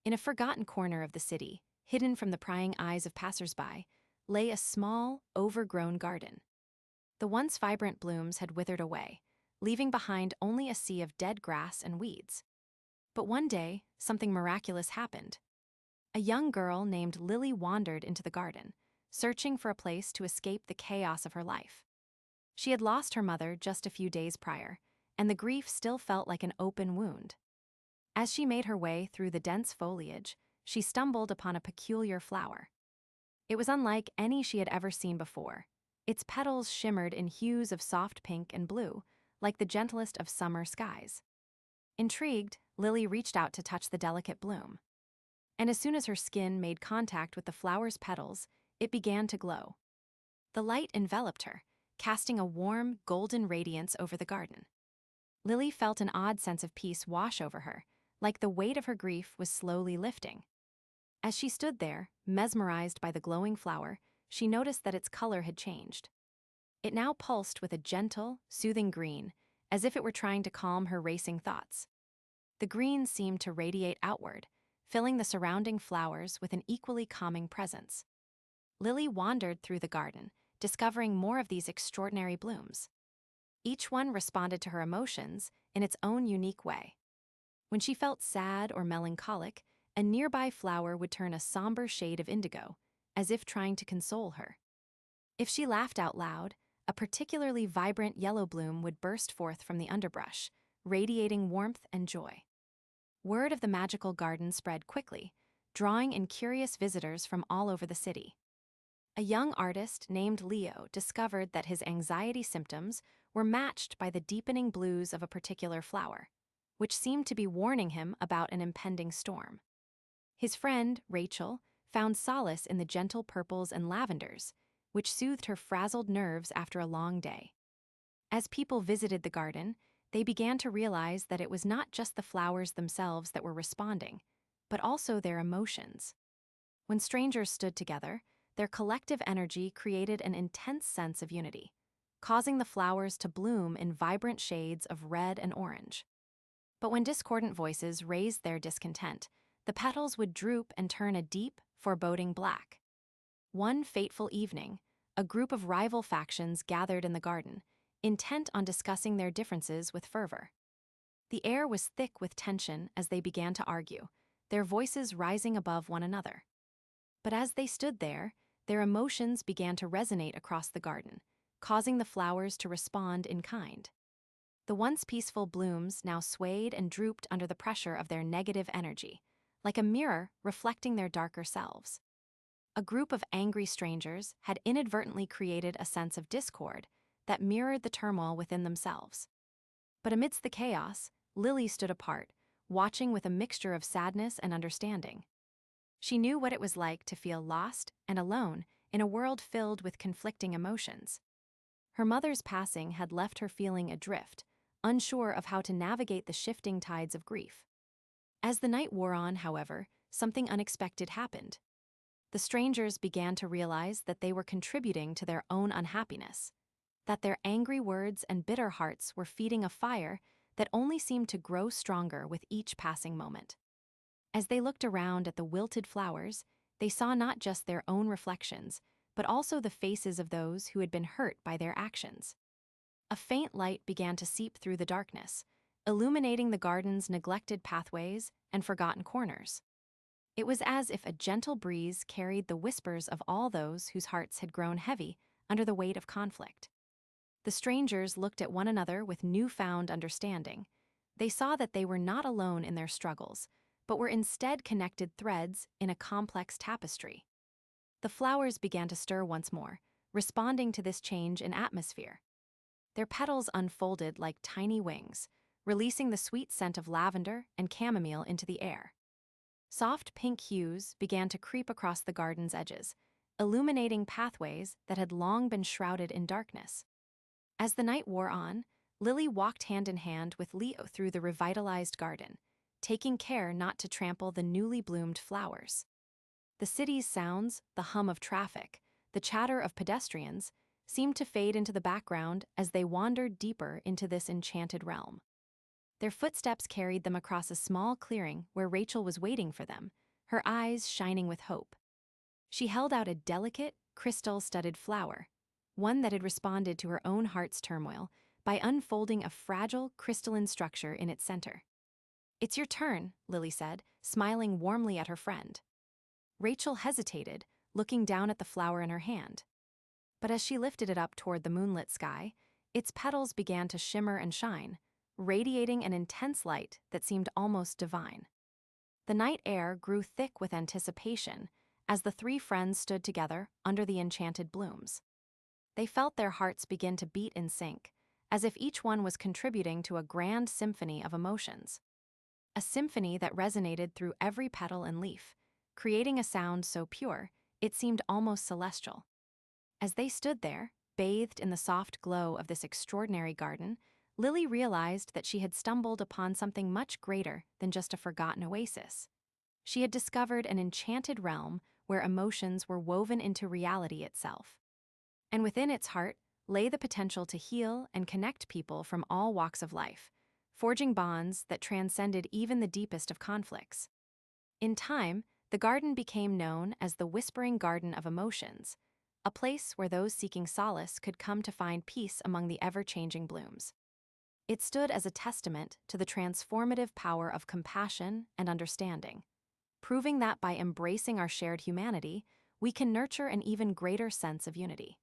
In a forgotten corner of the city, hidden from the prying eyes of passersby, lay a small, overgrown garden. The once vibrant blooms had withered away, leaving behind only a sea of dead grass and weeds. But one day, something miraculous happened. A young girl named Lily wandered into the garden, searching for a place to escape the chaos of her life. She had lost her mother just a few days prior, and the grief still felt like an open wound. As she made her way through the dense foliage, she stumbled upon a peculiar flower. It was unlike any she had ever seen before. Its petals shimmered in hues of soft pink and blue, like the gentlest of summer skies. Intrigued, Lily reached out to touch the delicate bloom. And as soon as her skin made contact with the flower's petals, it began to glow. The light enveloped her, casting a warm, golden radiance over the garden. Lily felt an odd sense of peace wash over her, like the weight of her grief was slowly lifting. As she stood there, mesmerized by the glowing flower, she noticed that its color had changed. It now pulsed with a gentle, soothing green, as if it were trying to calm her racing thoughts. The green seemed to radiate outward, filling the surrounding flowers with an equally calming presence. Lily wandered through the garden, discovering more of these extraordinary blooms. Each one responded to her emotions in its own unique way. When she felt sad or melancholic, a nearby flower would turn a somber shade of indigo, as if trying to console her. If she laughed out loud, a particularly vibrant yellow bloom would burst forth from the underbrush, radiating warmth and joy. Word of the magical garden spread quickly, drawing in curious visitors from all over the city. A young artist named Leo discovered that his anxiety symptoms were matched by the deepening blues of a particular flower, which seemed to be warning him about an impending storm. His friend, Rachel, found solace in the gentle purples and lavenders, which soothed her frazzled nerves after a long day. As people visited the garden, they began to realize that it was not just the flowers themselves that were responding, but also their emotions. When strangers stood together, their collective energy created an intense sense of unity, causing the flowers to bloom in vibrant shades of red and orange. But when discordant voices raised their discontent, the petals would droop and turn a deep, foreboding black. One fateful evening, a group of rival factions gathered in the garden, intent on discussing their differences with fervor. The air was thick with tension as they began to argue, their voices rising above one another. But as they stood there, their emotions began to resonate across the garden, causing the flowers to respond in kind. The once peaceful blooms now swayed and drooped under the pressure of their negative energy, like a mirror reflecting their darker selves. A group of angry strangers had inadvertently created a sense of discord that mirrored the turmoil within themselves. But amidst the chaos, Lily stood apart, watching with a mixture of sadness and understanding. She knew what it was like to feel lost and alone in a world filled with conflicting emotions. Her mother's passing had left her feeling adrift, unsure of how to navigate the shifting tides of grief. As the night wore on, however, something unexpected happened. The strangers began to realize that they were contributing to their own unhappiness, that their angry words and bitter hearts were feeding a fire that only seemed to grow stronger with each passing moment. As they looked around at the wilted flowers, they saw not just their own reflections, but also the faces of those who had been hurt by their actions. A faint light began to seep through the darkness, illuminating the garden's neglected pathways and forgotten corners. It was as if a gentle breeze carried the whispers of all those whose hearts had grown heavy under the weight of conflict. The strangers looked at one another with newfound understanding. They saw that they were not alone in their struggles, but were instead connected threads in a complex tapestry. The flowers began to stir once more, responding to this change in atmosphere. Their petals unfolded like tiny wings, releasing the sweet scent of lavender and chamomile into the air. Soft pink hues began to creep across the garden's edges, illuminating pathways that had long been shrouded in darkness. As the night wore on, Lily walked hand in hand with Leo through the revitalized garden, taking care not to trample the newly bloomed flowers. The city's sounds, the hum of traffic, the chatter of pedestrians, seemed to fade into the background as they wandered deeper into this enchanted realm. Their footsteps carried them across a small clearing where Rachel was waiting for them, her eyes shining with hope. She held out a delicate, crystal-studded flower, one that had responded to her own heart's turmoil by unfolding a fragile, crystalline structure in its center. "It's your turn," Lily said, smiling warmly at her friend. Rachel hesitated, looking down at the flower in her hand. But as she lifted it up toward the moonlit sky, its petals began to shimmer and shine, radiating an intense light that seemed almost divine. The night air grew thick with anticipation as the three friends stood together under the enchanted blooms. They felt their hearts begin to beat in sync, as if each one was contributing to a grand symphony of emotions. A symphony that resonated through every petal and leaf, creating a sound so pure, it seemed almost celestial. As they stood there, bathed in the soft glow of this extraordinary garden, Lily realized that she had stumbled upon something much greater than just a forgotten oasis. She had discovered an enchanted realm where emotions were woven into reality itself. And within its heart lay the potential to heal and connect people from all walks of life, forging bonds that transcended even the deepest of conflicts. In time, the garden became known as the Whispering Garden of Emotions, a place where those seeking solace could come to find peace among the ever-changing blooms. It stood as a testament to the transformative power of compassion and understanding, proving that by embracing our shared humanity, we can nurture an even greater sense of unity.